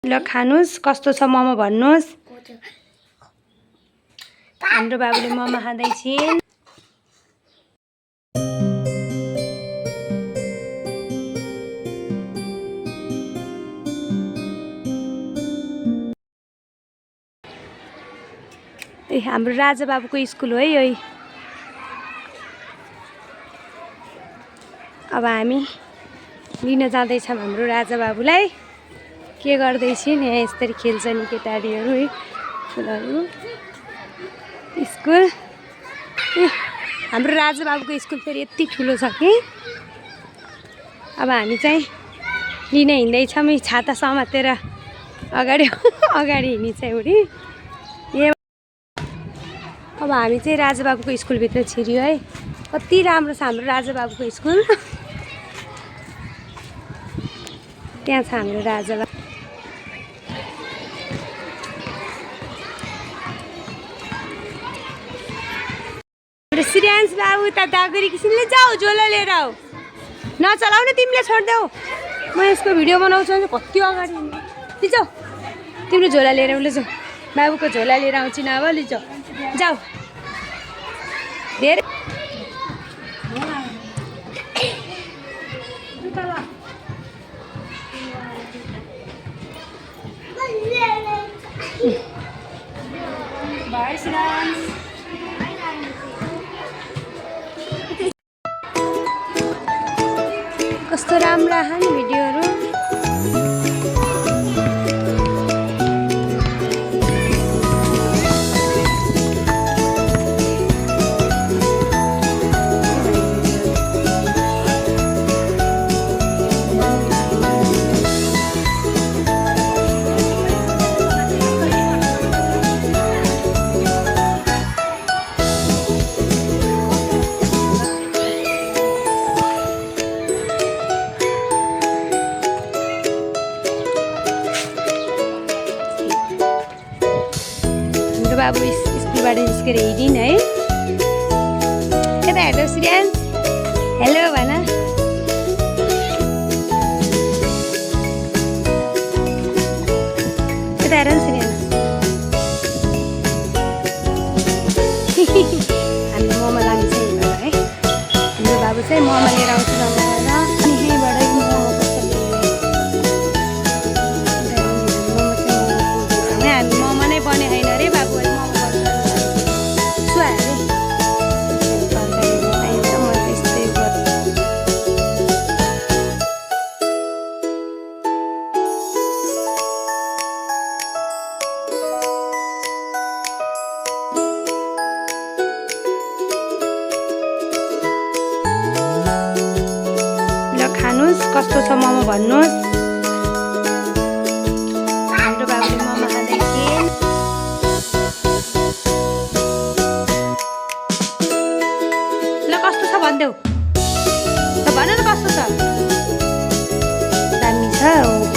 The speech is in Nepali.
ल खानुस् कस्तो छ मोमो भन्नुस्। हाम्रो बाबुले मोमो खाँदैछिन्। ए हाम्रो राजा बाबुको स्कुल हो है यो। अब हामी लिन जाँदैछौँ हाम्रो राजा बाबुलाई। के गर्दैछिन् यहाँ यसरी खेल्छन् केटारीहरू है फुलहरू। स्कुल हाम्रो राजा बाबुको स्कुल फेरि यति ठुलो छ कि अब हामी चाहिँ लिन हिँड्दैछौँ। छाता समातेर अगाडि अगाडि हिँडिन्छ एउटी। अब हामी चाहिँ राजा बाबुको स्कुलभित्र छिर्यो है। कति राम्रो छ हाम्रो राजा बाबुको स्कुल। त्यहाँ छ हाम्रो राजा बाबु। श्रेयांश बाबु त दागरी किसिमले जाऊ झोला लिएर आऊ। नचलाऊ न तिमीले छोड्देऊ। म यसको भिडियो बनाउँछु भने कति अगाडि लिजाऊ। तिम्रो झोला लिएर उसले जाऊ। बाबुको झोला लिएर आउँछु न अब लिजाऊ जाऊ। धेरै बाई श्रेयांश। कस्तो राम्रो आएन भिडियोहरू। बाबु स्कुलबाट निस्केर हिँडिन् है। यता हेर्नु श्रेयांश हेलो भन। यता हेर न श्रेयांश। हामी मोमो लान्छ है। हाम्रो बाबु चाहिँ मोमो लिएर आउँछ भनेर अनि यहीँबाट मोमो हामी मोमो नै बने होइन अरे बाबु। खानुस् कस्तो छ मोमो भन्नुस्। हाम्रो बाबुले मोमो खाँदैछिन्। ल कस्तो छ भनिदेऊ। भन न कस्तो छ। दामी छ।